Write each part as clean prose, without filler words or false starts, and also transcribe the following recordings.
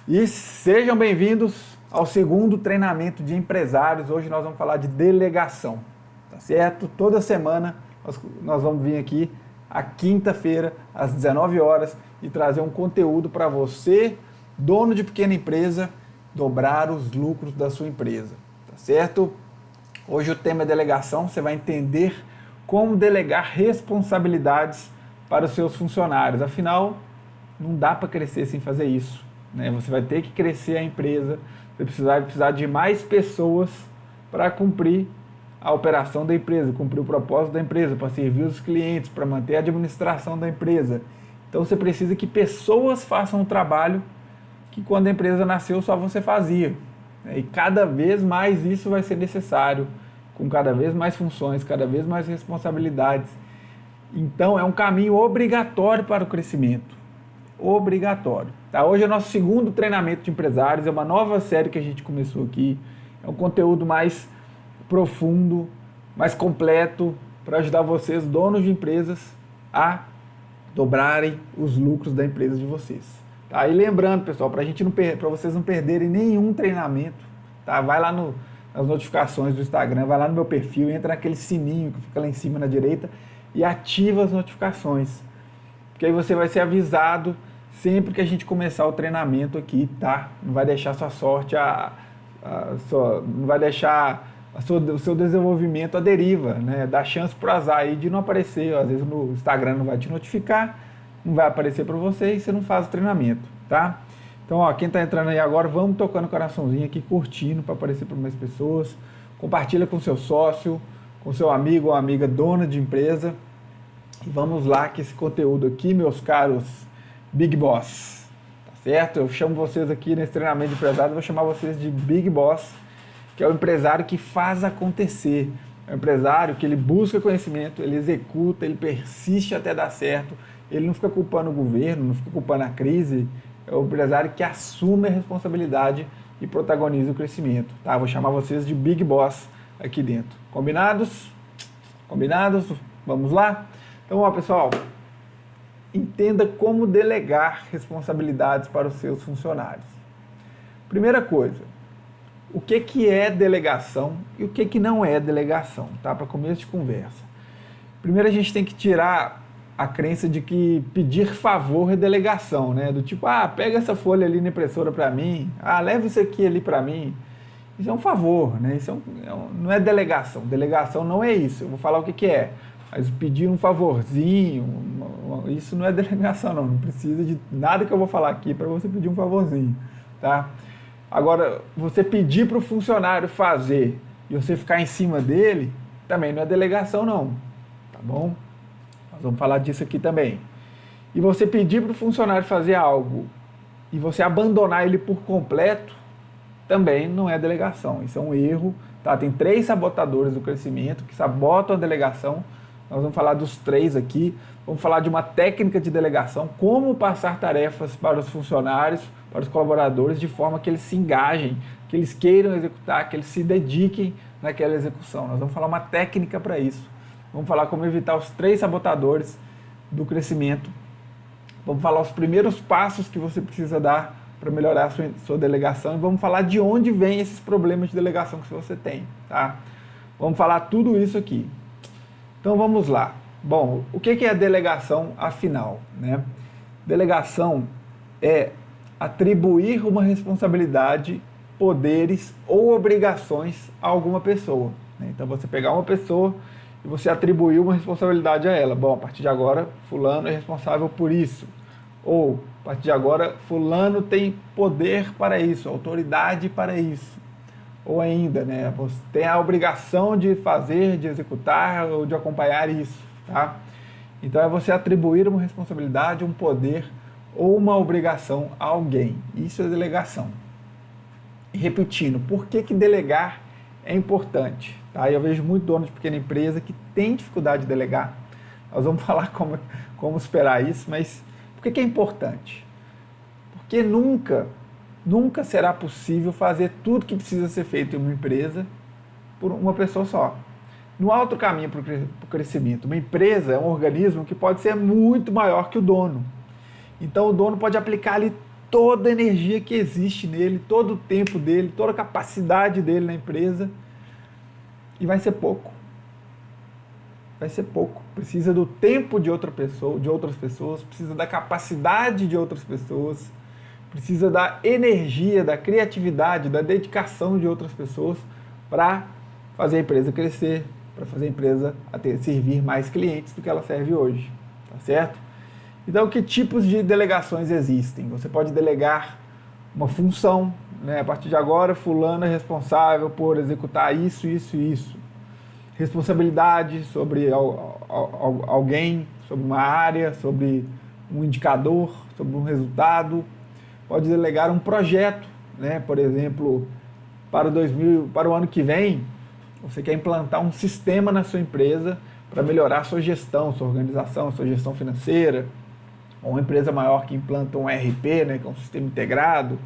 E sejam bem-vindos ao segundo treinamento de empresários. Hoje nós vamos falar de delegação, tá certo? Toda semana nós vamos vir aqui à quinta-feira, às 19 horas, e trazer um conteúdo para você, dono de pequena empresa, dobrar os lucros da sua empresa, tá certo? Hoje o tema é delegação. Você vai entender como delegar responsabilidades para os seus funcionários. Afinal, não dá para crescer sem fazer isso, né? Você vai ter que crescer a empresa, você vai precisar de mais pessoas para cumprir a operação da empresa, cumprir o propósito da empresa, para servir os clientes, para manter a administração da empresa. Então você precisa que pessoas façam um trabalho que quando a empresa nasceu só você fazia, né? E cada vez mais isso vai ser necessário, com cada vez mais funções, cada vez mais responsabilidades. Então é um caminho obrigatório para o crescimento. Obrigatório. Tá? Hoje é o nosso segundo treinamento de empresários, é uma nova série que a gente começou aqui. É um conteúdo mais profundo, mais completo, para ajudar vocês, donos de empresas, a dobrarem os lucros da empresa de vocês. Tá? E lembrando, pessoal, para vocês não perderem nenhum treinamento, tá? Vai lá nas notificações do Instagram, vai lá no meu perfil, entra naquele sininho que fica lá em cima na direita e ativa as notificações. Porque aí você vai ser avisado sempre que a gente começar o treinamento aqui, tá? Não vai deixar sua sorte, não vai deixar o seu desenvolvimento à deriva, né? Dá chance pro azar aí de não aparecer. Às vezes no Instagram não vai te notificar, não vai aparecer para você e você não faz o treinamento, tá? Então, ó, quem tá entrando aí agora, vamos tocando o coraçãozinho aqui, curtindo para aparecer para mais pessoas. Compartilha com seu sócio, com seu amigo ou amiga dona de empresa. E vamos lá que esse conteúdo aqui, meus caros Big Boss, tá certo? Eu chamo vocês aqui nesse treinamento de empresário, vou chamar vocês de Big Boss, que é o empresário que faz acontecer. É o empresário que ele busca conhecimento, ele executa, ele persiste até dar certo, ele não fica culpando o governo, não fica culpando a crise. É o empresário que assume a responsabilidade e protagoniza o crescimento, tá? Vou chamar vocês de Big Boss aqui dentro. Combinados? Combinados? Vamos lá? Então, ó, pessoal, entenda como delegar responsabilidades para os seus funcionários. Primeira coisa, o que é delegação e o que não é delegação, tá? Para começo de conversa. Primeiro a gente tem que tirar a crença de que pedir favor é delegação, né? Do tipo, pega essa folha ali na impressora para mim, leva isso aqui ali para mim. Isso é um favor, né? Isso não é delegação. Delegação não é isso. Eu vou falar o que é. Mas pedir um favorzinho, isso não é delegação, não precisa de nada que eu vou falar aqui para você pedir um favorzinho, tá? Agora, você pedir para o funcionário fazer e você ficar em cima dele, também não é delegação, não, tá bom? Nós vamos falar disso aqui também. E você pedir para o funcionário fazer algo e você abandonar ele por completo, também não é delegação, isso é um erro, tá? Tem 3 sabotadores do crescimento que sabotam a delegação. Nós vamos falar dos 3 aqui, vamos falar de uma técnica de delegação, como passar tarefas para os funcionários, para os colaboradores, de forma que eles se engajem, que eles queiram executar, que eles se dediquem naquela execução. Nós vamos falar uma técnica para isso. Vamos falar como evitar os 3 sabotadores do crescimento. Vamos falar os primeiros passos que você precisa dar para melhorar a sua delegação e vamos falar de onde vem esses problemas de delegação que você tem, tá? Vamos falar tudo isso aqui. Então vamos lá. Bom, o que é a delegação afinal, né? Delegação é atribuir uma responsabilidade, poderes ou obrigações a alguma pessoa, né? Então você pegar uma pessoa e você atribuir uma responsabilidade a ela. Bom, a partir de agora fulano é responsável por isso. Ou a partir de agora fulano tem poder para isso, autoridade para isso. Ou ainda, né, você tem a obrigação de fazer, de executar ou de acompanhar isso, tá? Então é você atribuir uma responsabilidade, um poder ou uma obrigação a alguém. Isso é delegação. E repetindo, por que delegar é importante? Tá? Eu vejo muito dono de pequena empresa que tem dificuldade de delegar. Nós vamos falar como superar isso, mas por que é importante? Porque nunca será possível fazer tudo que precisa ser feito em uma empresa por uma pessoa só. Não há outro caminho para o crescimento. Uma empresa é um organismo que pode ser muito maior que o dono. Então o dono pode aplicar ali toda a energia que existe nele, todo o tempo dele, toda a capacidade dele na empresa, e vai ser pouco. Vai ser pouco. Precisa do tempo de outra pessoa, de outras pessoas, precisa da capacidade de outras pessoas, precisa da energia, da criatividade, da dedicação de outras pessoas para fazer a empresa crescer, para fazer a empresa servir mais clientes do que ela serve hoje, tá certo? Então, que tipos de delegações existem? Você pode delegar uma função, né? A partir de agora, fulano é responsável por executar isso, isso e isso. Responsabilidade sobre alguém, sobre uma área, sobre um indicador, sobre um resultado. Pode delegar um projeto, né? Por exemplo, para o ano que vem, você quer implantar um sistema na sua empresa para melhorar a sua gestão, sua organização, sua gestão financeira. Ou uma empresa maior que implanta um ERP, né, que é um sistema integrado.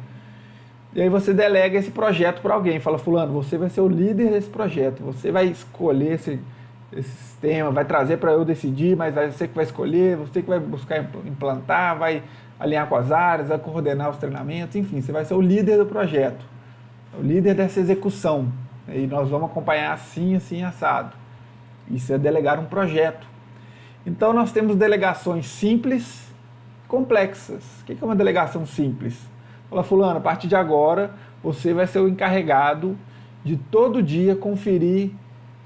E aí você delega esse projeto para alguém, fala, fulano, você vai ser o líder desse projeto, você vai escolher esse sistema, vai trazer para eu decidir, mas vai você que vai escolher, você que vai buscar implantar, vai alinhar com as áreas, vai coordenar os treinamentos, enfim, você vai ser o líder do projeto, o líder dessa execução. E nós vamos acompanhar assim, assim, assado. Isso é delegar um projeto. Então nós temos delegações simples, complexas. O que é uma delegação simples? Fala, fulano, a partir de agora, você vai ser o encarregado de todo dia conferir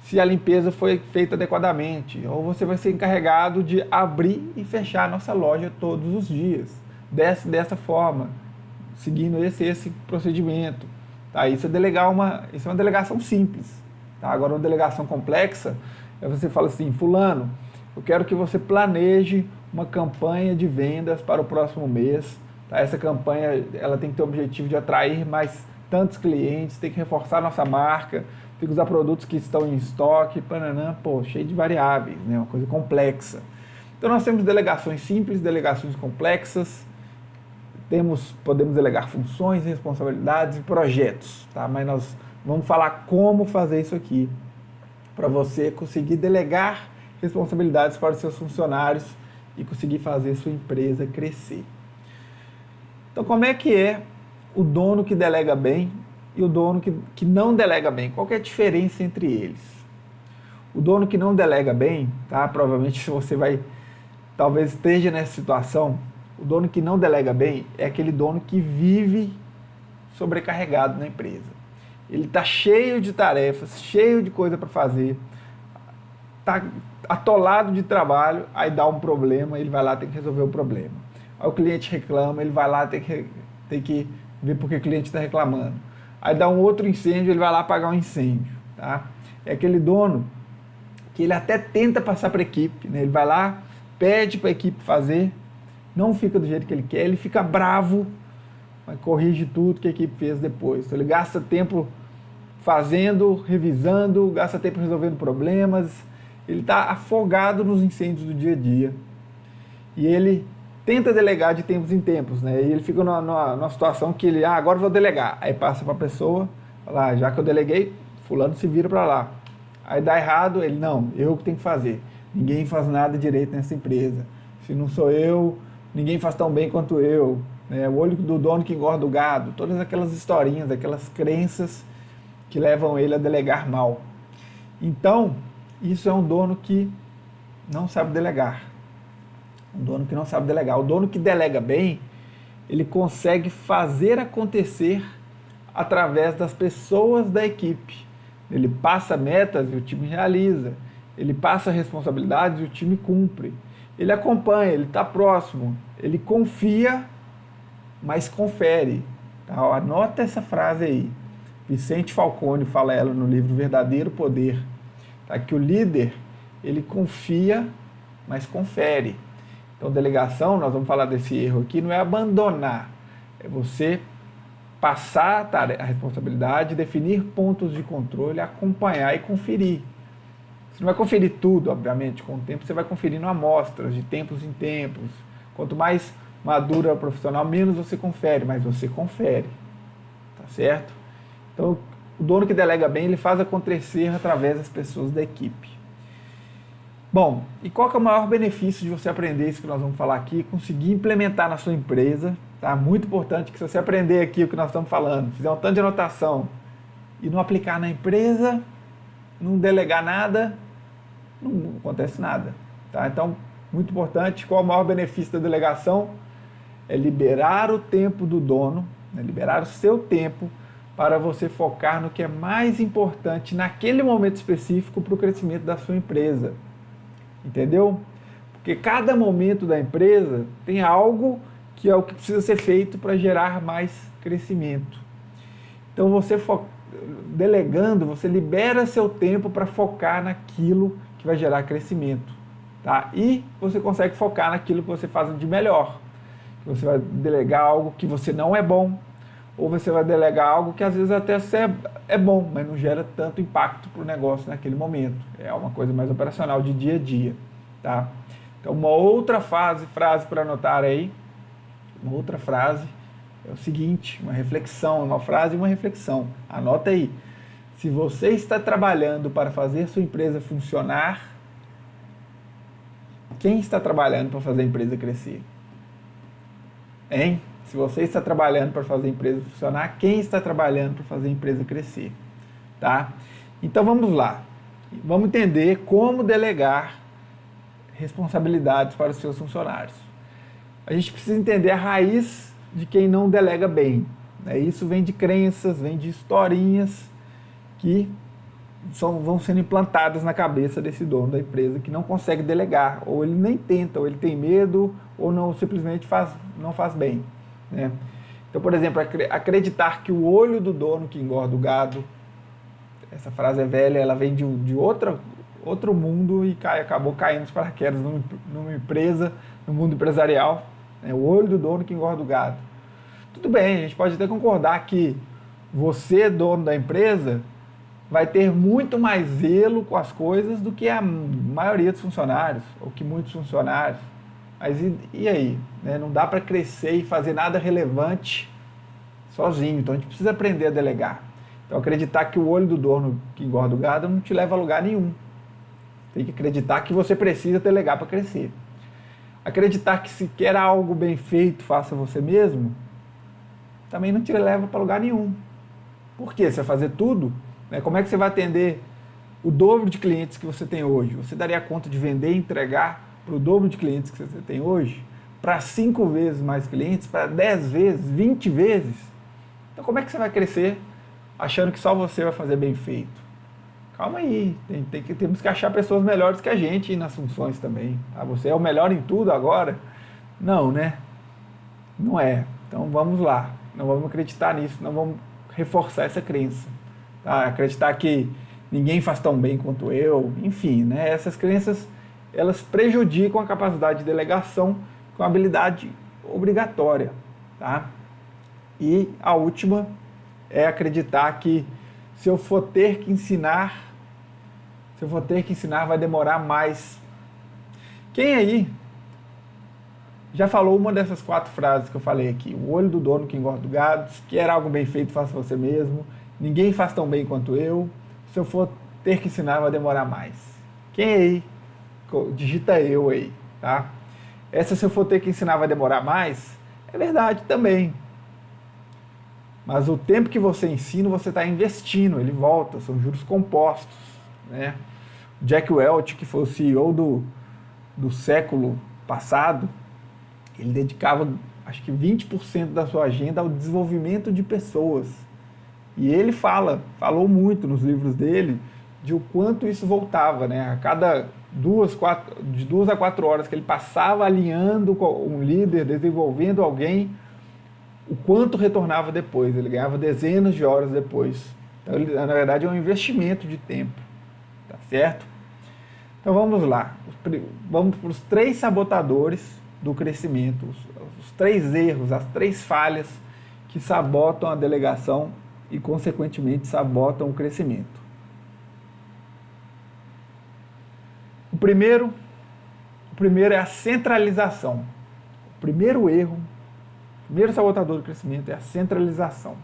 se a limpeza foi feita adequadamente. Ou você vai ser encarregado de abrir e fechar a nossa loja todos os dias. Dessa forma, seguindo esse procedimento. Tá? Isso é uma delegação simples. Tá? Agora, uma delegação complexa, você fala assim, fulano, eu quero que você planeje uma campanha de vendas para o próximo mês. Tá? Essa campanha ela tem que ter o objetivo de atrair mais tantos clientes, tem que reforçar nossa marca, tem que usar produtos que estão em estoque, pananã, cheio de variáveis, né? Uma coisa complexa. Então nós temos delegações simples, delegações complexas, podemos delegar funções, responsabilidades e projetos, tá? Mas nós vamos falar como fazer isso aqui, para você conseguir delegar responsabilidades para os seus funcionários e conseguir fazer sua empresa crescer. Então, como é que é o dono que delega bem e o dono que não delega bem? Qual que é a diferença entre eles? O dono que não delega bem, tá? Provavelmente se você talvez esteja nessa situação, o dono que não delega bem é aquele dono que vive sobrecarregado na empresa. Ele está cheio de tarefas, cheio de coisa para fazer, está atolado de trabalho, aí dá um problema, ele vai lá ter que resolver o problema. Aí o cliente reclama, ele vai lá ter que ver porque o cliente está reclamando. Aí dá um outro incêndio, ele vai lá apagar um incêndio. Tá? É aquele dono que ele até tenta passar para a equipe, né? Ele vai lá, pede para a equipe fazer, não fica do jeito que ele quer, ele fica bravo, mas corrige tudo que a equipe fez depois. Então ele gasta tempo fazendo, revisando, gasta tempo resolvendo problemas, ele está afogado nos incêndios do dia a dia. E ele tenta delegar de tempos em tempos, né? E ele fica numa situação que ele, agora eu vou delegar. Aí passa para a pessoa, fala, já que eu deleguei, fulano se vira para lá. Aí dá errado, ele, não, eu que tenho que fazer. Ninguém faz nada direito nessa empresa. Se não sou eu, ninguém faz tão bem quanto eu. Né? O olho do dono que engorda o gado. Todas aquelas historinhas, aquelas crenças que levam ele a delegar mal. Então, isso é um dono que não sabe delegar. Um dono que não sabe delegar. O dono que delega bem, ele consegue fazer acontecer através das pessoas da equipe. Ele passa metas e o time realiza. Ele passa responsabilidades e o time cumpre. Ele acompanha, ele está próximo. Ele confia, mas confere. Tá? Anota essa frase aí. Vicente Falcone fala ela no livro Verdadeiro Poder. Tá? Que o líder, ele confia, mas confere. Então, delegação, nós vamos falar desse erro aqui, não é abandonar. É você passar a responsabilidade, definir pontos de controle, acompanhar e conferir. Você não vai conferir tudo, obviamente, com o tempo você vai conferindo amostras de tempos em tempos. Quanto mais madura o profissional, menos você confere, mas você confere. Tá certo? Então, o dono que delega bem, ele faz acontecer através das pessoas da equipe. Bom, e qual que é o maior benefício de você aprender isso que nós vamos falar aqui, conseguir implementar na sua empresa, tá? tá? Muito importante que se você aprender aqui o que nós estamos falando, fizer um tanto de anotação e não aplicar na empresa, não delegar nada, não acontece nada, tá? Então, muito importante, qual é o maior benefício da delegação? É liberar o tempo do dono, né? Liberar o seu tempo para você focar no que é mais importante naquele momento específico para o crescimento da sua empresa. Entendeu? Porque cada momento da empresa tem algo que é o que precisa ser feito para gerar mais crescimento. Então, você delegando, você libera seu tempo para focar naquilo que vai gerar crescimento. Tá? E você consegue focar naquilo que você faz de melhor. Você vai delegar algo que você não é bom, ou você vai delegar algo que às vezes até é bom, mas não gera tanto impacto para o negócio naquele momento. É uma coisa mais operacional de dia a dia. Tá? Então, uma outra frase para anotar aí, uma outra frase é o seguinte, uma reflexão, uma frase e uma reflexão. Anota aí. Se você está trabalhando para fazer sua empresa funcionar, quem está trabalhando para fazer a empresa crescer? Hein? Se você está trabalhando para fazer a empresa funcionar, quem está trabalhando para fazer a empresa crescer? Tá? Então vamos lá. Vamos entender como delegar responsabilidades para os seus funcionários. A gente precisa entender a raiz de quem não delega bem. Né? Isso vem de crenças, vem de historinhas que vão sendo implantadas na cabeça desse dono da empresa que não consegue delegar, ou ele nem tenta, ou ele tem medo, ou não simplesmente não faz bem. Né? Então, por exemplo, acreditar que o olho do dono que engorda o gado, essa frase é velha, ela vem de outro mundo e acabou caindo nos paraquedas numa empresa, no mundo empresarial. Né? O olho do dono que engorda o gado. Tudo bem, a gente pode até concordar que você, dono da empresa, vai ter muito mais zelo com as coisas do que a maioria dos funcionários, ou que muitos funcionários. Mas e aí? Né? Não dá para crescer e fazer nada relevante sozinho, então a gente precisa aprender a delegar. Então acreditar que o olho do dono que engorda o gado não te leva a lugar nenhum. Tem que acreditar que você precisa delegar para crescer. Acreditar que se quer algo bem feito, faça você mesmo, também não te leva para lugar nenhum. Por quê? Você vai fazer tudo? Né? Como é que você vai atender o dobro de clientes que você tem hoje? Você daria conta de vender e entregar para o dobro de clientes que você tem hoje? Para 5 vezes mais clientes? Para 10 vezes? 20 vezes? Então como é que você vai crescer achando que só você vai fazer bem feito? Calma aí, temos que achar pessoas melhores que a gente nas funções também. Tá? Você é o melhor em tudo agora? Não, né? Não é. Então vamos lá, não vamos acreditar nisso, não vamos reforçar essa crença. Tá? Acreditar que ninguém faz tão bem quanto eu, enfim, né? Essas crenças, elas prejudicam a capacidade de delegação com a habilidade obrigatória. Tá? E a última é acreditar que se eu for ter que ensinar, vai demorar mais. Quem aí já falou uma dessas 4 frases que eu falei aqui? O olho do dono que engorda o gado, se quer algo bem feito, faça você mesmo. Ninguém faz tão bem quanto eu. Se eu for ter que ensinar, vai demorar mais. Quem aí? Digita eu aí, tá? Essa, se eu for ter que ensinar, vai demorar mais, é verdade também. Mas o tempo que você ensina, você está investindo, ele volta, são juros compostos. Né? Jack Welch, que foi o CEO do século passado, ele dedicava, acho que 20% da sua agenda ao desenvolvimento de pessoas. E ele falou muito nos livros dele, de o quanto isso voltava. Né? A cada 2 a 4 horas que ele passava alinhando com um líder, desenvolvendo alguém, o quanto retornava depois, ele ganhava dezenas de horas depois. Então, na verdade, é um investimento de tempo, tá certo? Então, vamos lá. Vamos para os 3 sabotadores do crescimento, os 3 erros, as 3 falhas que sabotam a delegação e, consequentemente, sabotam o crescimento. O primeiro é a centralização. O primeiro erro, o primeiro sabotador do crescimento é a centralização.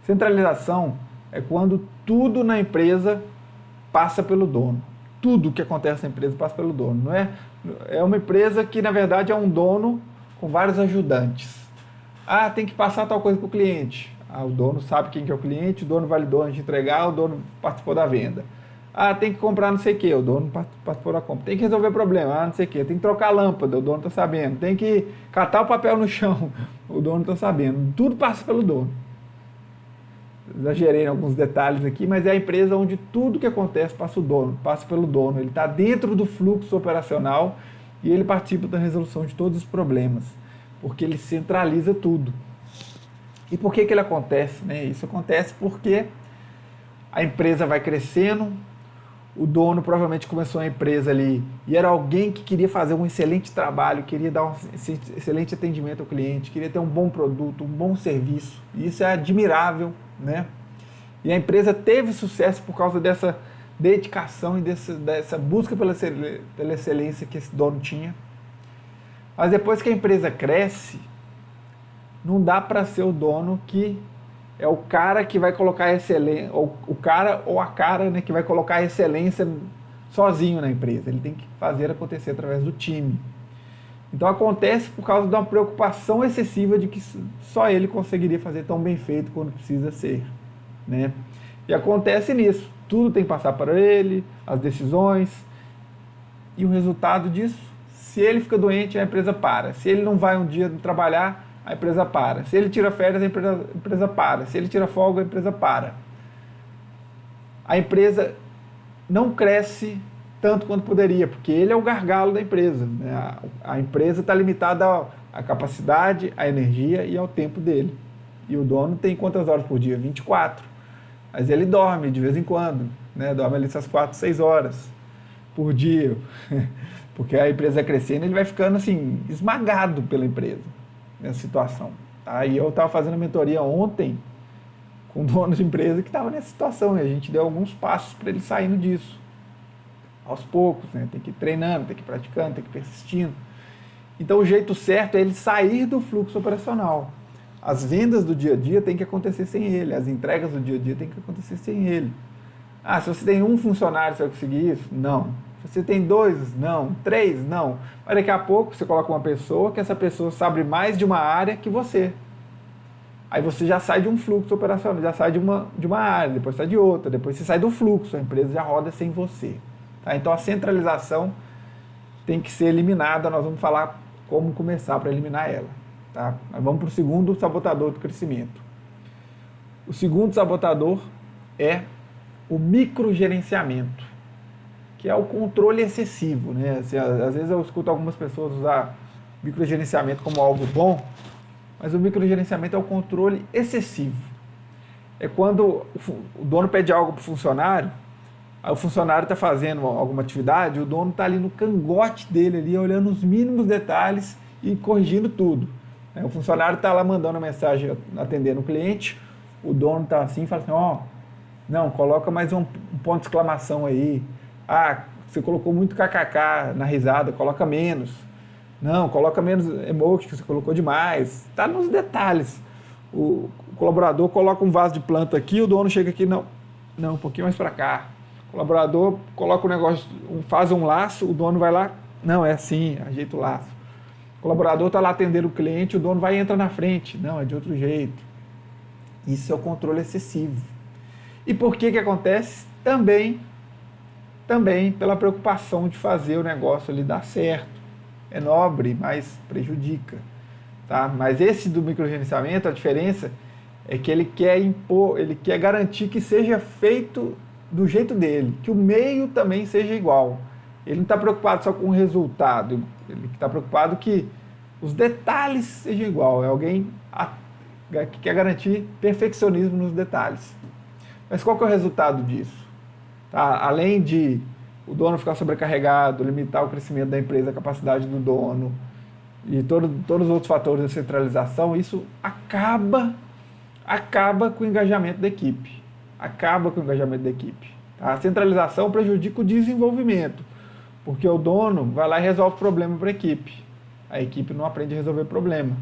Centralização é quando tudo na empresa passa pelo dono. Tudo que acontece na empresa passa pelo dono. Não é uma empresa que, na verdade, é um dono com vários ajudantes. Ah, tem que passar tal coisa para o cliente. Ah, o dono sabe quem que é o cliente, o dono validou antes de entregar, o dono participou da venda. Ah, tem que comprar não sei o que, o dono participou da compra. Tem que resolver problema, ah, não sei o que. Tem que trocar a lâmpada, o dono está sabendo. Tem que catar o papel no chão, o dono está sabendo. Tudo passa pelo dono. Exagerei em alguns detalhes aqui, mas é a empresa onde tudo que acontece passa pelo dono. Ele está dentro do fluxo operacional e ele participa da resolução de todos os problemas, porque ele centraliza tudo. E por que ele acontece? Né? Isso acontece porque a empresa vai crescendo, o dono provavelmente começou a empresa ali e era alguém que queria fazer um excelente trabalho, queria dar um excelente atendimento ao cliente, queria ter um bom produto, um bom serviço. E isso é admirável, né? E a empresa teve sucesso por causa dessa dedicação e dessa busca pela excelência que esse dono tinha. Mas depois que a empresa cresce, não dá para ser o dono que é o cara que vai colocar a excelência, ou o cara ou a cara, né, que vai colocar a excelência sozinho na empresa. Ele tem que fazer acontecer através do time. Então acontece por causa de uma preocupação excessiva de que só ele conseguiria fazer tão bem feito quando precisa ser, né? E acontece nisso. Tudo tem que passar para ele, as decisões. E o resultado disso, se ele fica doente, a empresa para. Se ele não vai um dia trabalhar, a empresa para. Se ele tira férias, a empresa para. Se ele tira folga, a empresa para. A empresa não cresce tanto quanto poderia, porque ele é o gargalo da empresa, né? A empresa está limitada à capacidade, à energia e ao tempo dele. E o dono tem quantas horas por dia? 24. Mas ele dorme de vez em quando, né? Dorme ali essas 4, 6 horas por dia. Porque a empresa é crescendo, ele vai ficando assim, esmagado pela empresa nessa situação. Tá? E eu estava fazendo a mentoria ontem com um dono de empresa que estava nessa situação, e a gente deu alguns passos para ele saindo disso. Aos poucos, né? Tem que ir treinando, tem que ir praticando, tem que ir persistindo. Então o jeito certo é ele sair do fluxo operacional. As vendas do dia a dia tem que acontecer sem ele, as entregas do dia a dia tem que acontecer sem ele. Ah, se você tem um funcionário, você vai conseguir isso? Não. Se você tem 2, não. 3, não. Mas daqui a pouco você coloca uma pessoa que essa pessoa sabe mais de uma área que você. Aí você já sai de um fluxo operacional, já sai de uma área, depois sai de outra, depois você sai do fluxo, a empresa já roda sem você. Tá? Então a centralização tem que ser eliminada, nós vamos falar como começar para eliminar ela. Tá? Mas vamos para o segundo sabotador do crescimento. O segundo sabotador é o microgerenciamento, que é o controle excessivo, né? Assim, às vezes eu escuto algumas pessoas usar microgerenciamento como algo bom, mas o microgerenciamento é o controle excessivo. É quando o dono pede algo para o funcionário, aí o funcionário está fazendo alguma atividade, o dono está ali no cangote dele, ali, olhando os mínimos detalhes e corrigindo tudo. O funcionário está lá mandando a mensagem, atendendo o cliente, o dono está assim, fala assim, ó, não, coloca mais um ponto de exclamação aí. Ah, você colocou muito kkk na risada, coloca menos. Não, coloca menos emoji, que você colocou demais. Está nos detalhes. O colaborador coloca um vaso de planta aqui, o dono chega aqui, não, um pouquinho mais para cá. O colaborador coloca um negócio, faz um laço, o dono vai lá, não, é assim, ajeita o laço. O colaborador está lá atendendo o cliente, o dono vai e entra na frente. Não, é de outro jeito. Isso é o controle excessivo. E por que acontece? Também pela preocupação de fazer o negócio ali dar certo. É nobre, mas prejudica. Tá? Mas esse do microgerenciamento, a diferença é que ele quer impor, ele quer garantir que seja feito do jeito dele, que o meio também seja igual. Ele não está preocupado só com o resultado, ele está preocupado que os detalhes sejam igual. É alguém que quer garantir perfeccionismo nos detalhes. Mas qual que é o resultado disso? Tá? Além de o dono ficar sobrecarregado, limitar o crescimento da empresa, a capacidade do dono e todos os outros fatores da centralização, isso acaba com o engajamento da equipe. Tá? A centralização prejudica o desenvolvimento, porque o dono vai lá e resolve o problema para a equipe. A equipe não aprende a resolver problema.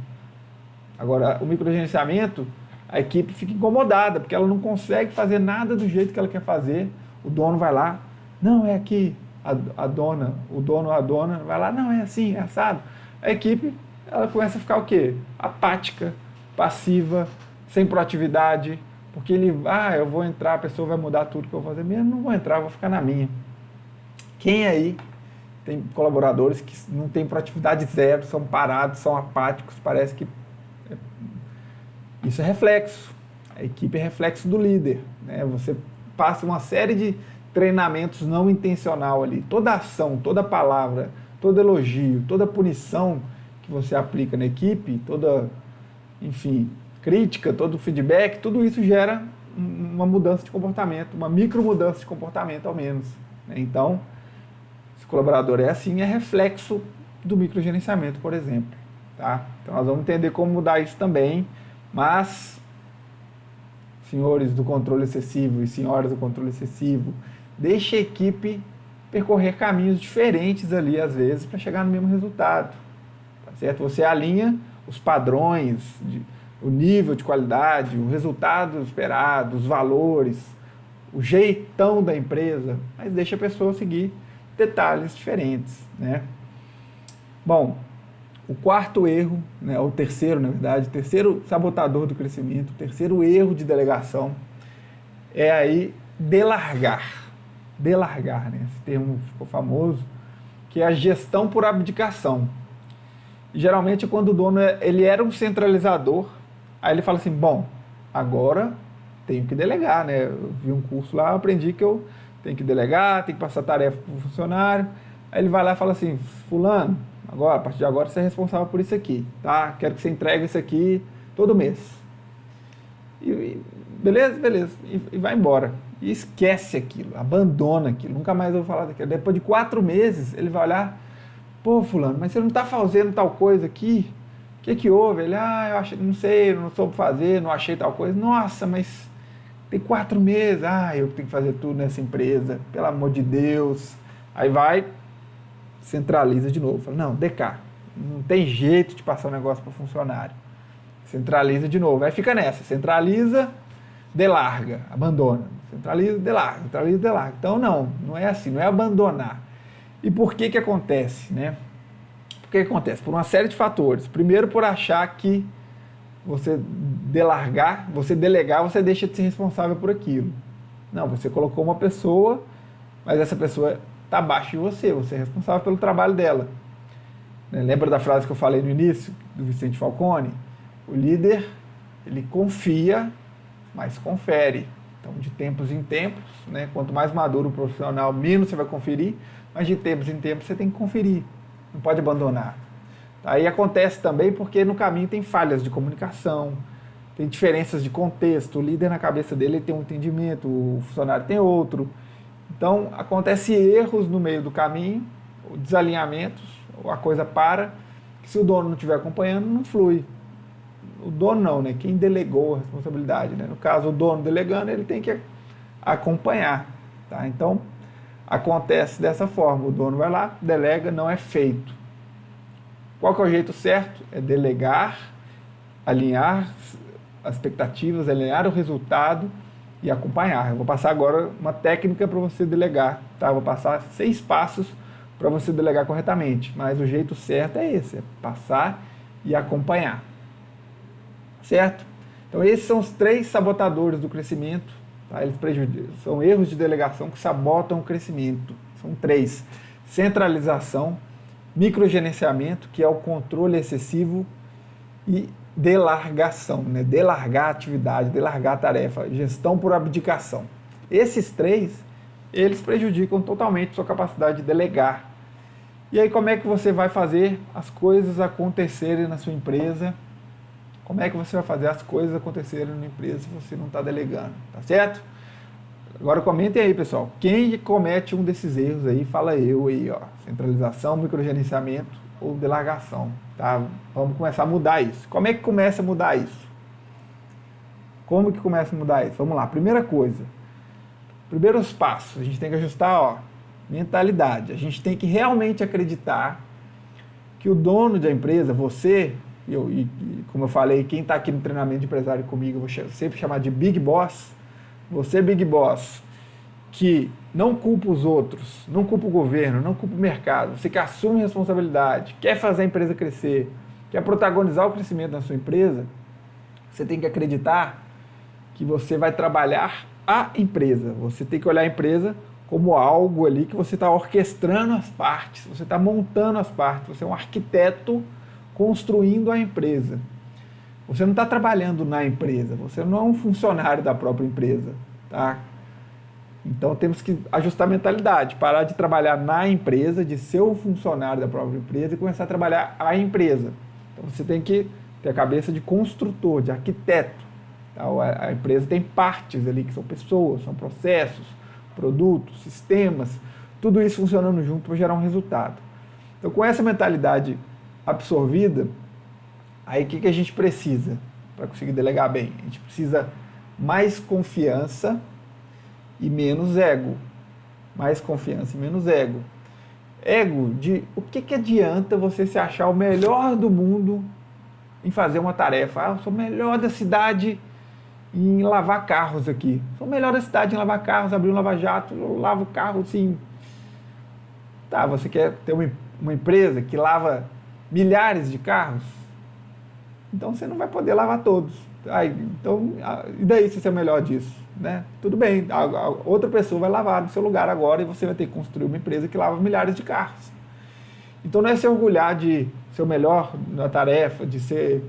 Agora, o microgerenciamento, a equipe fica incomodada, porque ela não consegue fazer nada do jeito que ela quer fazer. O dono vai lá, não, é aqui. A dona, o dono ou a dona vai lá, não, é assim, é assado. A equipe, ela começa a ficar o quê? Apática, passiva, sem proatividade, porque eu vou entrar, a pessoa vai mudar tudo que eu vou fazer mesmo, não vou entrar, vou ficar na minha. Quem aí tem colaboradores que não têm proatividade zero, são parados, são apáticos, parece que isso é reflexo. A equipe é reflexo do líder, né? Você passa uma série de treinamentos não intencional ali. Toda ação, toda palavra, todo elogio, toda punição que você aplica na equipe, enfim, crítica, todo feedback, tudo isso gera uma mudança de comportamento, uma micro mudança de comportamento ao menos, né? Então, se o colaborador é assim, é reflexo do microgerenciamento, por exemplo, tá? Então nós vamos entender como mudar isso também, mas senhores do controle excessivo e senhoras do controle excessivo, deixe a equipe percorrer caminhos diferentes ali, às vezes, para chegar no mesmo resultado, tá certo? Você alinha os padrões, o nível de qualidade, o resultado esperado, os valores, o jeitão da empresa, mas deixa a pessoa seguir detalhes diferentes, né? Bom, o quarto erro, né, o terceiro, na verdade, o terceiro sabotador do crescimento, o terceiro erro de delegação é aí delargar. Delargar, né? Esse termo ficou famoso, que é a gestão por abdicação. E, geralmente, quando o dono ele era um centralizador, aí ele fala assim, bom, agora tenho que delegar, né? Eu vi um curso lá, eu aprendi que eu tenho que delegar, tenho que passar tarefa para o funcionário. Aí ele vai lá e fala assim, fulano, agora, a partir de agora você é responsável por isso aqui, tá? Quero que você entregue isso aqui todo mês. Beleza. E vai embora. E esquece aquilo, abandona aquilo, nunca mais eu vou falar daquilo. Depois de 4 meses, ele vai olhar, pô, fulano, mas você não está fazendo tal coisa aqui? O que houve? Ele, eu achei, não sei, não soube fazer, não achei tal coisa. Nossa, mas tem 4 meses, eu tenho que fazer tudo nessa empresa, pelo amor de Deus. Aí vai, centraliza de novo. Fala, não, DK, não tem jeito de passar o negócio para o funcionário. Centraliza de novo. Aí fica nessa, centraliza, delarga, abandona. Centraliza, delarga, centraliza, delarga. Então não é assim, não é abandonar. E por que acontece, né? Por que acontece? Por uma série de fatores. Primeiro, por achar que você delegar, você deixa de ser responsável por aquilo. Não, você colocou uma pessoa, mas essa pessoa está abaixo de você é responsável pelo trabalho dela. Lembra da frase que eu falei no início, do Vicente Falcone? O líder, ele confia, mas confere. Então, de tempos em tempos, né, quanto mais maduro o profissional, menos você vai conferir, mas de tempos em tempos você tem que conferir, não pode abandonar. Aí acontece também porque no caminho tem falhas de comunicação, tem diferenças de contexto, o líder na cabeça dele tem um entendimento, o funcionário tem outro. Então, acontecem erros no meio do caminho, desalinhamentos, a coisa para, que se o dono não estiver acompanhando, não flui. O dono não, né? Quem delegou a responsabilidade, né? No caso, o dono delegando, ele tem que acompanhar, tá? Então, acontece dessa forma, o dono vai lá, delega, não é feito. Qual que é o jeito certo? É delegar, alinhar as expectativas, alinhar o resultado e acompanhar. Eu vou passar agora uma técnica para você delegar, tá? Eu vou passar 6 passos para você delegar corretamente, mas o jeito certo é esse, é passar e acompanhar. Certo? Então esses são os 3 sabotadores do crescimento, tá? Eles são erros de delegação que sabotam o crescimento. São 3. Centralização, microgerenciamento, que é o controle excessivo, e delargação, né? Delargar a atividade, delargar a tarefa, gestão por abdicação. Esses 3, eles prejudicam totalmente a sua capacidade de delegar. E aí como é que você vai fazer as coisas acontecerem na sua empresa? Como é que você vai fazer as coisas acontecerem na empresa se você não está delegando, tá certo? Agora comentem aí, pessoal, quem comete um desses erros aí, fala eu aí, ó, centralização, microgerenciamento ou delargação, tá? Vamos começar a mudar isso. Como é que começa a mudar isso? Como que começa a mudar isso? Vamos lá, primeira coisa, primeiros passos, a gente tem que ajustar, ó, mentalidade. A gente tem que realmente acreditar que o dono da empresa, você, e como eu falei, quem está aqui no treinamento de empresário comigo, eu vou sempre chamar de Big Boss. Você, Big Boss, que não culpa os outros, não culpa o governo, não culpa o mercado, você que assume responsabilidade, quer fazer a empresa crescer, quer protagonizar o crescimento da sua empresa, você tem que acreditar que você vai trabalhar a empresa. Você tem que olhar a empresa como algo ali que você está orquestrando as partes, você está montando as partes, você é um arquiteto construindo a empresa. Você não está trabalhando na empresa, você não é um funcionário da própria empresa, tá? Então temos que ajustar a mentalidade, parar de trabalhar na empresa, de ser o funcionário da própria empresa e começar a trabalhar a empresa. Então você tem que ter a cabeça de construtor, de arquiteto. Tá? A empresa tem partes ali que são pessoas, são processos, produtos, sistemas, tudo isso funcionando junto para gerar um resultado. Então com essa mentalidade absorvida, aí o que a gente precisa para conseguir delegar bem? A gente precisa mais confiança e menos ego. Mais confiança e menos ego. Ego de o que adianta você se achar o melhor do mundo em fazer uma tarefa. Eu sou o melhor da cidade em lavar carros aqui. Sou o melhor da cidade em lavar carros, abrir um lava-jato, eu lavo carro assim. Tá, você quer ter uma empresa que lava milhares de carros? Então você não vai poder lavar todos. Então, e daí se você é o melhor disso? Né? Tudo bem, outra pessoa vai lavar no seu lugar agora e você vai ter que construir uma empresa que lava milhares de carros. Então não é se orgulhar de ser o melhor na tarefa, de ser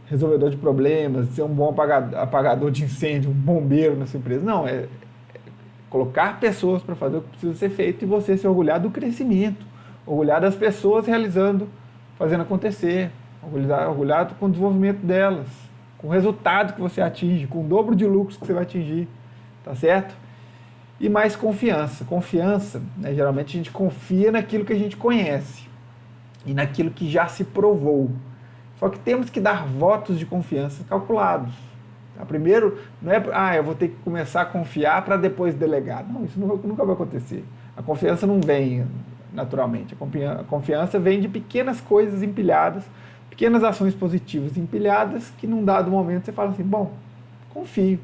resolvedor de problemas, de ser um bom apagador de incêndio, um bombeiro na sua empresa. Não, é colocar pessoas para fazer o que precisa ser feito e você se orgulhar do crescimento, orgulhar das pessoas realizando, fazendo acontecer, orgulhado com o desenvolvimento delas, com o resultado que você atinge, com o dobro de lucros que você vai atingir, tá certo? E mais confiança. Confiança, né, geralmente a gente confia naquilo que a gente conhece e naquilo que já se provou. Só que temos que dar votos de confiança calculados. Tá? Primeiro, não é, eu vou ter que começar a confiar para depois delegar. Não, isso nunca vai acontecer. A confiança não vem naturalmente. A confiança vem de pequenas coisas empilhadas, pequenas ações positivas empilhadas, que num dado momento você fala assim, bom, confio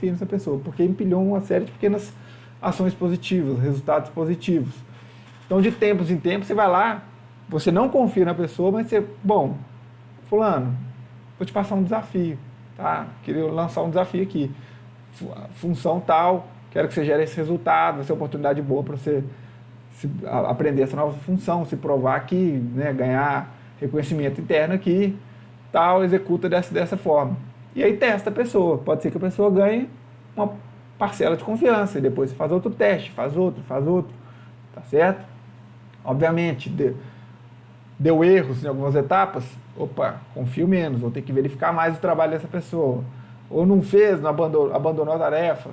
nessa pessoa, porque empilhou uma série de pequenas ações positivas, resultados positivos. Então, de tempos em tempos, você vai lá, você não confia na pessoa, mas você, bom, fulano, vou te passar um desafio, tá? Queria lançar um desafio aqui, função tal, quero que você gere esse resultado, vai ser uma oportunidade boa para você aprender essa nova função, se provar aqui, né, ganhar reconhecimento interno aqui, tal, executa dessa forma. E aí testa a pessoa. Pode ser que a pessoa ganhe uma parcela de confiança, e depois você faz outro teste, faz outro, tá certo? Obviamente, deu erros em algumas etapas, opa, confio menos, vou ter que verificar mais o trabalho dessa pessoa. Ou não fez, não abandonou a tarefa,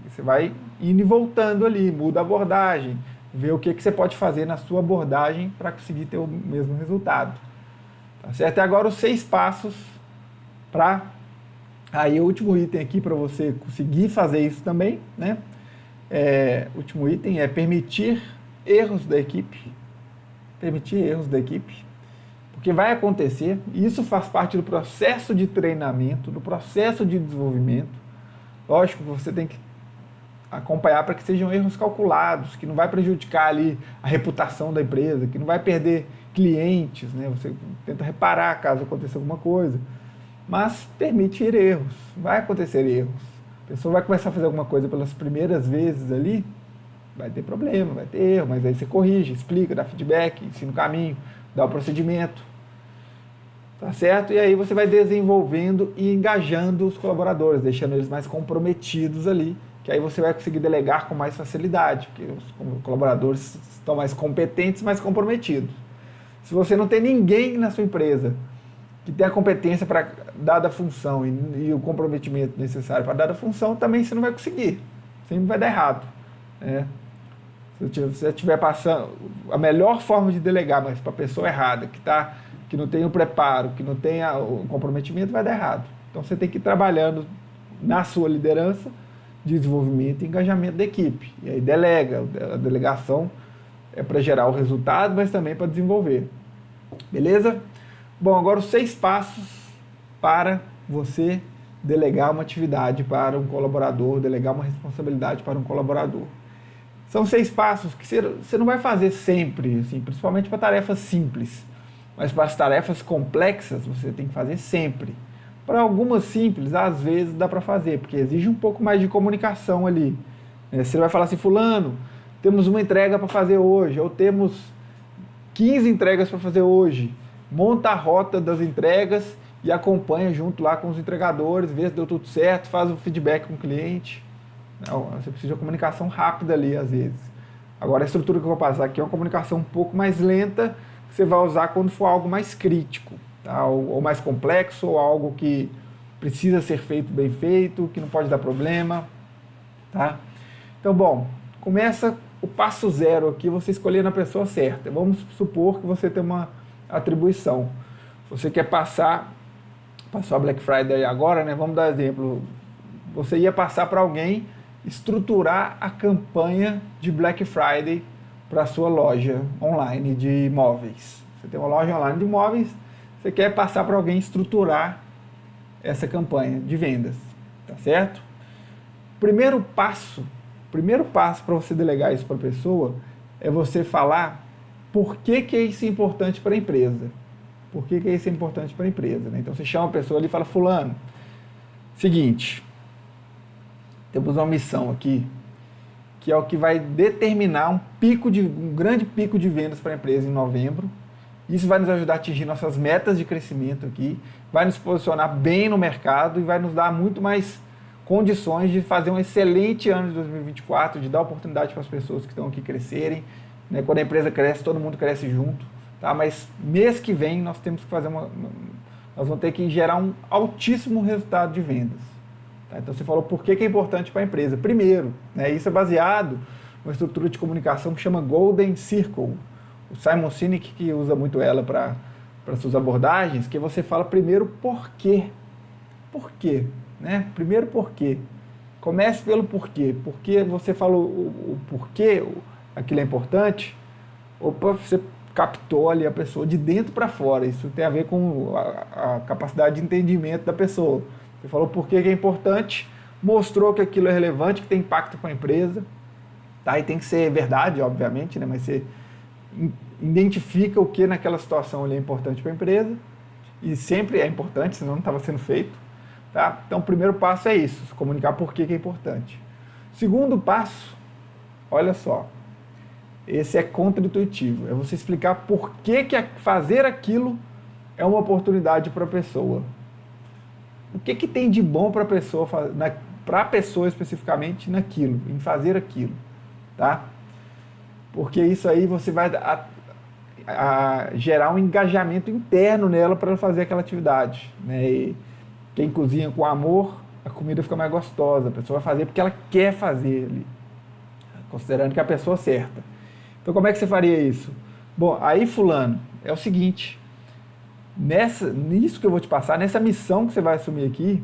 você vai indo e voltando ali, muda a abordagem, ver o que você pode fazer na sua abordagem para conseguir ter o mesmo resultado. Tá certo? E agora os 6 passos para... Aí o último item aqui para você conseguir fazer isso também, né? O último item é permitir erros da equipe. Permitir erros da equipe. Porque vai acontecer, e isso faz parte do processo de treinamento, do processo de desenvolvimento. Lógico que você tem que acompanhar para que sejam erros calculados, que não vai prejudicar ali a reputação da empresa, que não vai perder clientes, né? Você tenta reparar caso aconteça alguma coisa, mas permitir erros, vai acontecer erros. A pessoa vai começar a fazer alguma coisa pelas primeiras vezes ali, vai ter problema, vai ter erro, mas aí você corrige, explica, dá feedback, ensina o caminho, dá o procedimento, tá certo? E aí você vai desenvolvendo e engajando os colaboradores, deixando eles mais comprometidos ali, que aí você vai conseguir delegar com mais facilidade, porque os colaboradores estão mais competentes, mais comprometidos. Se você não tem ninguém na sua empresa que tem a competência para dada função e o comprometimento necessário para dada função, também você não vai conseguir, sempre vai dar errado, né? Se você estiver passando a melhor forma de delegar, mas para a pessoa errada, que não tem o preparo, que não tem o comprometimento, vai dar errado. Então você tem que ir trabalhando na sua liderança, desenvolvimento e engajamento da equipe. E aí delega, a delegação é para gerar o resultado, mas também para desenvolver. Beleza? Bom, agora os 6 passos para você delegar uma atividade para um colaborador, delegar uma responsabilidade para um colaborador. São 6 passos que você não vai fazer sempre, assim, principalmente para tarefas simples, mas para as tarefas complexas você tem que fazer sempre. Para algumas simples, às vezes dá para fazer, porque exige um pouco mais de comunicação ali. Você vai falar assim, fulano, temos uma entrega para fazer hoje, ou temos 15 entregas para fazer hoje. Monta a rota das entregas e acompanha junto lá com os entregadores, vê se deu tudo certo, faz o feedback com o cliente. Você precisa de uma comunicação rápida ali, às vezes. Agora, a estrutura que eu vou passar aqui é uma comunicação um pouco mais lenta, que você vai usar quando for algo mais crítico, tá? Ou mais complexo, ou algo que precisa ser feito bem feito, que não pode dar problema. Tá? Então, bom, começa o passo zero aqui, você escolhendo a pessoa certa. Vamos supor que você tem uma atribuição. Você quer passou a Black Friday agora, né? Vamos dar exemplo. Você ia passar para alguém estruturar a campanha de Black Friday para a sua loja online de imóveis. Você tem uma loja online de imóveis, você quer passar para alguém estruturar essa campanha de vendas, tá certo? Primeiro passo para você delegar isso para a pessoa é você falar por que isso é importante para a empresa. Por que isso é importante para a empresa, né? Então você chama a pessoa ali e fala, fulano, seguinte, temos uma missão aqui, que é o que vai determinar um grande pico de vendas para a empresa em novembro. Isso vai nos ajudar a atingir nossas metas de crescimento aqui, vai nos posicionar bem no mercado e vai nos dar muito mais condições de fazer um excelente ano de 2024, de dar oportunidade para as pessoas que estão aqui crescerem, né? Quando a empresa cresce, todo mundo cresce junto, tá? Mas mês que vem nós temos que fazer nós vamos ter que gerar um altíssimo resultado de vendas. Tá? Então você falou por que é importante para a empresa. Primeiro, né, isso é baseado numa estrutura de comunicação que chama Golden Circle. O Simon Sinek, que usa muito ela para suas abordagens, que você fala primeiro por quê. Por quê? Né? Primeiro porquê. Comece pelo porquê. Porque você falou o porquê, aquilo é importante, opa, você captou ali a pessoa de dentro para fora. Isso tem a ver com a capacidade de entendimento da pessoa. Você falou por que é importante, mostrou que aquilo é relevante, que tem impacto com a empresa, tá? E tem que ser verdade, obviamente, né? Mas você identifica o que naquela situação ali é importante para a empresa, e sempre é importante, senão não estava sendo feito. Tá? Então, o primeiro passo é isso, comunicar por que é importante. Segundo passo, olha só, esse é contra-intuitivo, é você explicar por que fazer aquilo é uma oportunidade para a pessoa. O que tem de bom para a pessoa especificamente naquilo, em fazer aquilo, tá? Porque isso aí você vai gerar um engajamento interno nela para ela fazer aquela atividade, né? E quem cozinha com amor, a comida fica mais gostosa. A pessoa vai fazer porque ela quer fazer ali, considerando que é a pessoa certa. Então, como é que você faria isso? Bom, aí, fulano, é o seguinte, nisso que eu vou te passar, nessa missão que você vai assumir aqui,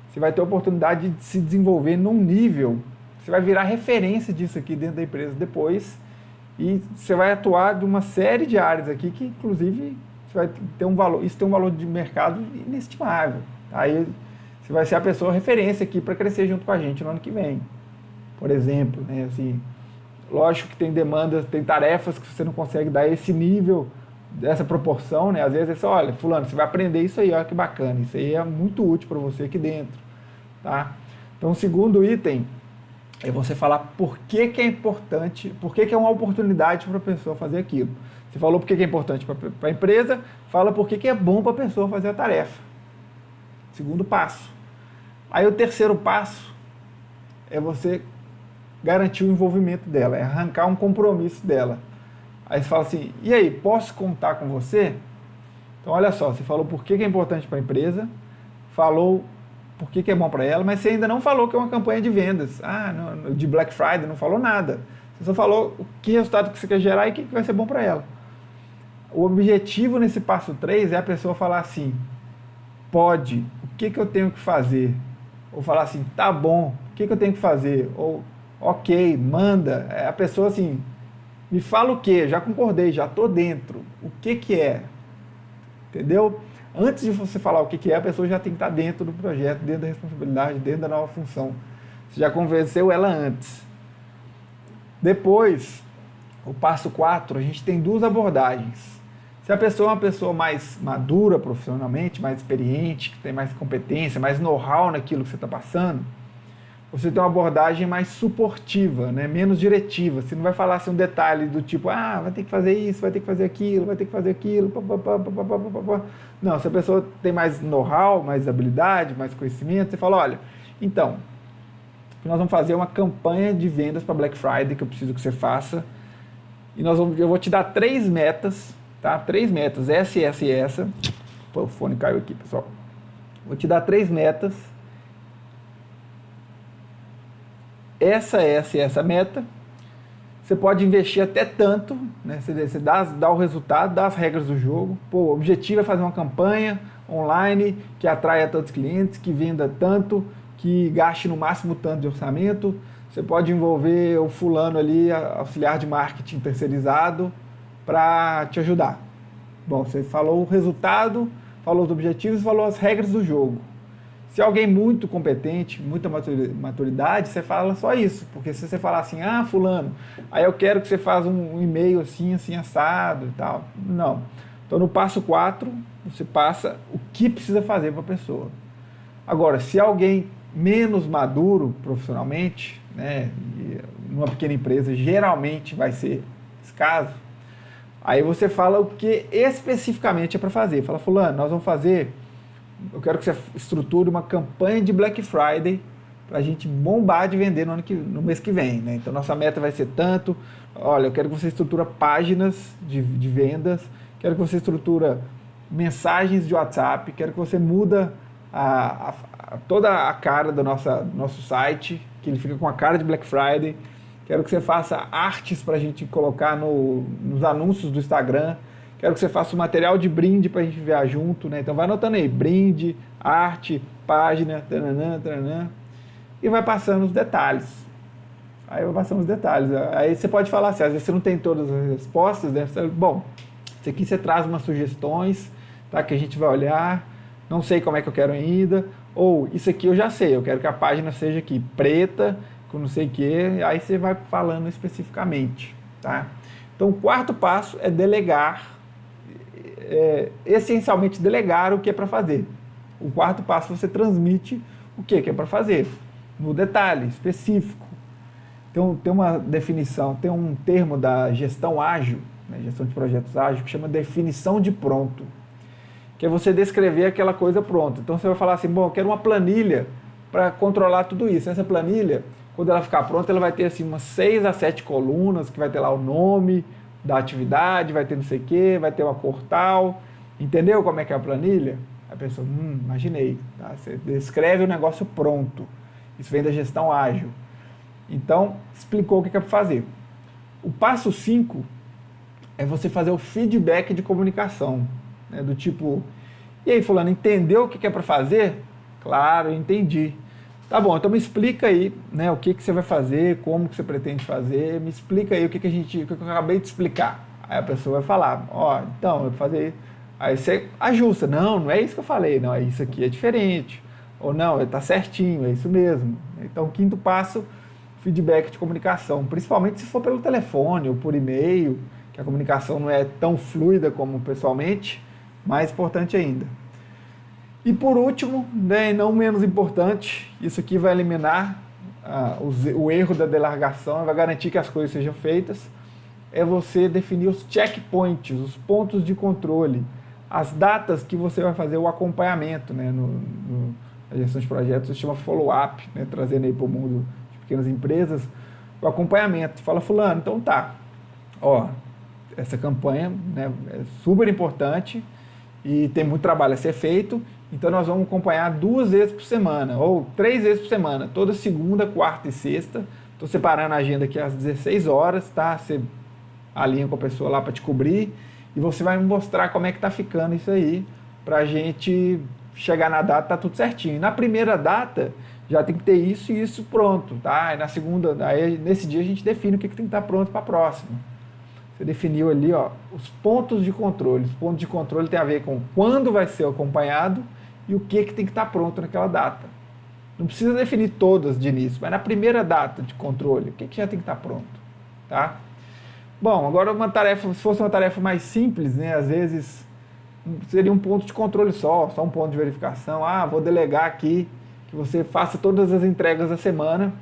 você vai ter a oportunidade de se desenvolver num nível, você vai virar referência disso aqui dentro da empresa depois, e você vai atuar de uma série de áreas aqui que, inclusive, você vai ter um valor, isso tem um valor de mercado inestimável. Aí você vai ser a pessoa referência aqui para crescer junto com a gente no ano que vem. Por exemplo, né, assim, lógico que tem demandas, tem tarefas que você não consegue dar esse nível, dessa proporção, né? Às vezes é só, olha, fulano, você vai aprender isso aí, olha que bacana, isso aí é muito útil para você aqui dentro, tá? Então, o segundo item é você falar por que é importante, por que é uma oportunidade para a pessoa fazer aquilo. Você falou por que é importante para a empresa, fala por que é bom para a pessoa fazer a tarefa. Segundo passo. Aí o terceiro passo é você garantir o envolvimento dela, é arrancar um compromisso dela. Aí você fala assim, e aí, posso contar com você? Então olha só, você falou por que é importante para a empresa, falou por que é bom para ela, mas você ainda não falou que é uma campanha de vendas. De Black Friday, não falou nada. Você só falou que resultado que você quer gerar e o que vai ser bom para ela. O objetivo nesse passo 3 é a pessoa falar assim, pode, o que eu tenho que fazer? Ou falar assim, tá bom, o que eu tenho que fazer? Ou, ok, manda. A pessoa assim, me fala o que? Já concordei, já tô dentro. O que é? Entendeu? Antes de você falar o que é, a pessoa já tem que estar dentro do projeto, dentro da responsabilidade, dentro da nova função. Você já convenceu ela antes. Depois, o passo 4, a gente tem duas abordagens. Se a pessoa é uma pessoa mais madura profissionalmente, mais experiente, que tem mais competência, mais know-how naquilo que você está passando, você tem uma abordagem mais suportiva, né? Menos diretiva. Você não vai falar assim um detalhe do tipo, vai ter que fazer isso, vai ter que fazer aquilo, vai ter que fazer aquilo. Não, se a pessoa tem mais know-how, mais habilidade, mais conhecimento, você fala, olha, então, nós vamos fazer uma campanha de vendas para Black Friday que eu preciso que você faça. E eu vou te dar 3 metas, tá? 3 metas, essa e essa e essa. Pô, o fone caiu aqui, pessoal. Vou te dar 3 metas. Essa e essa meta. Você pode investir até tanto, né? Você dá o resultado, dá as regras do jogo. Pô, o objetivo é fazer uma campanha online que atraia tantos clientes, que venda tanto, que gaste no máximo tanto de orçamento. Você pode envolver o fulano ali, auxiliar de marketing terceirizado, para te ajudar. Bom, você falou o resultado, falou os objetivos, falou as regras do jogo. Se alguém muito competente, muita maturidade, você fala só isso. Porque se você falar assim, fulano, aí eu quero que você faça um e-mail assim, assim, assado e tal. Não. Então no passo 4, você passa o que precisa fazer para a pessoa. Agora, se alguém menos maduro profissionalmente, né, numa pequena empresa, geralmente vai ser esse caso, aí você fala o que especificamente é para fazer. Fala, fulano, nós vamos fazer, eu quero que você estruture uma campanha de Black Friday para a gente bombar de vender no mês que vem, né? Então nossa meta vai ser tanto, olha, eu quero que você estrutura páginas de vendas, quero que você estrutura mensagens de WhatsApp, quero que você muda toda a cara do nosso site, que ele fica com a cara de Black Friday. Quero que você faça artes para a gente colocar nos anúncios do Instagram. Quero que você faça um material de brinde para a gente enviar junto, né? Então vai anotando aí, brinde, arte, página, taranã, taranã, e vai passando os detalhes. Aí vai passando os detalhes. Aí você pode falar assim, às vezes você não tem todas as respostas, né? Bom, isso aqui você traz umas sugestões, tá? Que a gente vai olhar. Não sei como é que eu quero ainda, ou isso aqui eu já sei, eu quero que a página seja aqui preta, com não sei o que, aí você vai falando especificamente, tá? Então o quarto passo é delegar, essencialmente delegar o que é para fazer. O quarto passo você transmite o que é para fazer, no detalhe específico. Então tem uma definição, tem um termo da gestão ágil, né, gestão de projetos ágil, que chama definição de pronto, que é você descrever aquela coisa pronta. Então você vai falar assim, bom, eu quero uma planilha para controlar tudo isso. Essa planilha, quando ela ficar pronta, ela vai ter assim umas 6 a 7 colunas, que vai ter lá o nome da atividade, vai ter não sei o quê, vai ter uma cor tal. Entendeu como é que é a planilha? A pessoa, imaginei. Tá? Você descreve o negócio pronto. Isso vem da gestão ágil. Então, explicou o que é para fazer. O passo 5 é você fazer o feedback de comunicação. Né, do tipo, e aí fulano, entendeu o que é para fazer? Claro, entendi. Tá bom, então me explica aí, né, o que você vai fazer, como que você pretende fazer, me explica aí o que eu acabei de explicar. Aí a pessoa vai falar, então, eu vou fazer isso. Aí você ajusta, não é isso que eu falei, não, isso aqui é diferente. Ou não, está certinho, é isso mesmo. Então, o quinto passo, feedback de comunicação, principalmente se for pelo telefone ou por e-mail, que a comunicação não é tão fluida como pessoalmente, mais importante ainda. E por último, né, não menos importante, isso aqui vai eliminar o erro da delegação, vai garantir que as coisas sejam feitas, é você definir os checkpoints, os pontos de controle, as datas que você vai fazer o acompanhamento, né, na gestão de projetos, se chama follow-up, né, trazendo aí para o mundo de pequenas empresas, o acompanhamento. Fala, fulano, então tá, essa campanha, né, é super importante, e tem muito trabalho a ser feito, então nós vamos acompanhar 2 vezes por semana, ou 3 vezes por semana, toda segunda, quarta e sexta. Estou separando a agenda aqui às 16 horas, tá? Você alinha com a pessoa lá para te cobrir, e você vai me mostrar como é que tá ficando isso aí, para a gente chegar na data, tá tudo certinho. E na primeira data, já tem que ter isso e isso pronto, tá? E na segunda, aí, nesse dia a gente define o que tem que estar pronto para a próxima. Você definiu ali, os pontos de controle. Os pontos de controle tem a ver com quando vai ser acompanhado e o que tem que estar pronto naquela data. Não precisa definir todas de início, mas na primeira data de controle, o que já tem que estar pronto, tá? Bom, agora uma tarefa, se fosse uma tarefa mais simples, né, às vezes seria um ponto de controle só um ponto de verificação. Ah, vou delegar aqui que você faça todas as entregas da semana.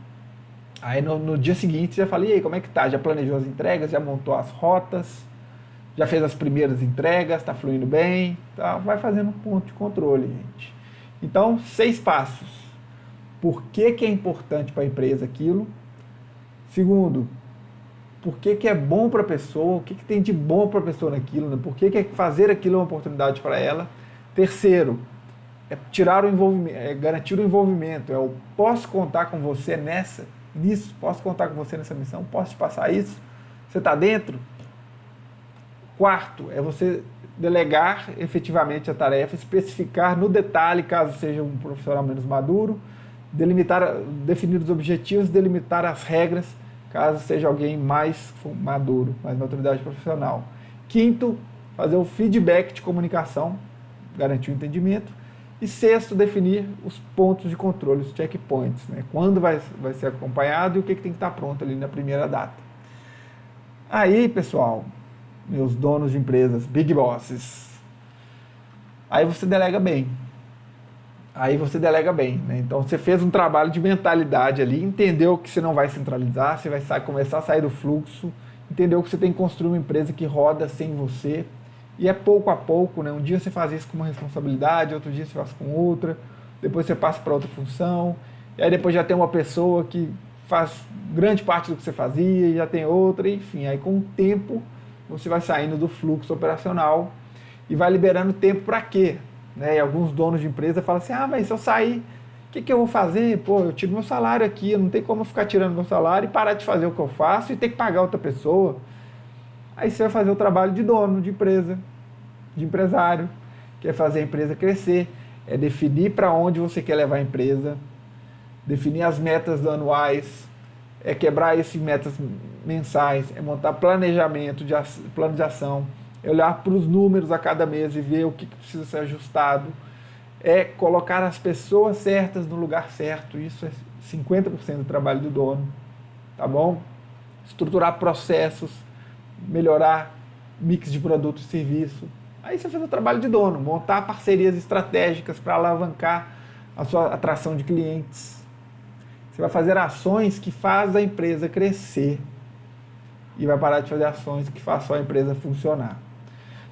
Aí no dia seguinte já falei, e aí, como é que tá? Já planejou as entregas, já montou as rotas, já fez as primeiras entregas, está fluindo bem, tá? Vai fazendo um ponto de controle, gente. Então, 6 passos. Por que que é importante para a empresa aquilo? Segundo, por que que é bom para a pessoa? O que que tem de bom para a pessoa naquilo? Né? Por que que fazer aquilo é uma oportunidade para ela? Terceiro, é tirar o envolvimento, é garantir o envolvimento. É o posso contar com você nisso, posso contar com você nessa missão, posso te passar isso? Você está dentro? Quarto, é você delegar efetivamente a tarefa, especificar no detalhe, caso seja um profissional menos maduro, definir os objetivos, delimitar as regras, caso seja alguém mais maduro, mais maturidade profissional. Quinto, fazer o feedback de comunicação, garantir o entendimento. E sexto, definir os pontos de controle, os checkpoints, né? Quando vai ser acompanhado e o que tem que estar pronto ali na primeira data. Aí, pessoal, meus donos de empresas, big bosses, aí você delega bem. Né? Então você fez um trabalho de mentalidade ali, entendeu que você não vai centralizar, você vai começar a sair do fluxo, entendeu que você tem que construir uma empresa que roda sem você, e é pouco a pouco, né? Um dia você faz isso com uma responsabilidade, outro dia você faz com outra, depois você passa para outra função, e aí depois já tem uma pessoa que faz grande parte do que você fazia, e já tem outra, enfim, aí com o tempo você vai saindo do fluxo operacional e vai liberando tempo para quê? Né? E alguns donos de empresa falam assim, mas se eu sair, o que eu vou fazer? Pô, eu tiro meu salário aqui, eu não tenho como ficar tirando meu salário e parar de fazer o que eu faço e ter que pagar outra pessoa. Aí você vai fazer o trabalho de dono de empresa, de empresário, que é fazer a empresa crescer, é definir para onde você quer levar a empresa, definir as metas anuais, é quebrar essas metas mensais, é montar planejamento, plano de ação, é olhar para os números a cada mês e ver o que precisa ser ajustado, é colocar as pessoas certas no lugar certo, isso é 50% do trabalho do dono, tá bom? Estruturar processos, melhorar mix de produto e serviço. Aí você faz o trabalho de dono, montar parcerias estratégicas para alavancar a sua atração de clientes. Você vai fazer ações que fazem a empresa crescer e vai parar de fazer ações que façam a empresa funcionar.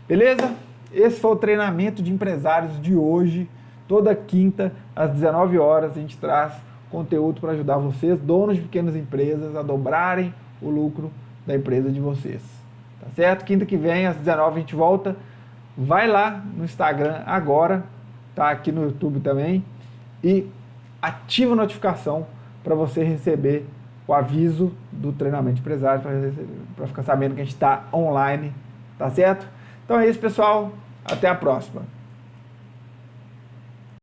Beleza? Esse foi o treinamento de empresários de hoje. Toda quinta, às 19 horas, a gente traz conteúdo para ajudar vocês, donos de pequenas empresas, a dobrarem o lucro da empresa de vocês. Tá certo? Quinta que vem, às 19 a gente volta. Vai lá no Instagram agora, tá aqui no YouTube também, e ativa a notificação para você receber o aviso do treinamento de empresário, para ficar sabendo que a gente está online, tá certo? Então é isso, pessoal. Até a próxima.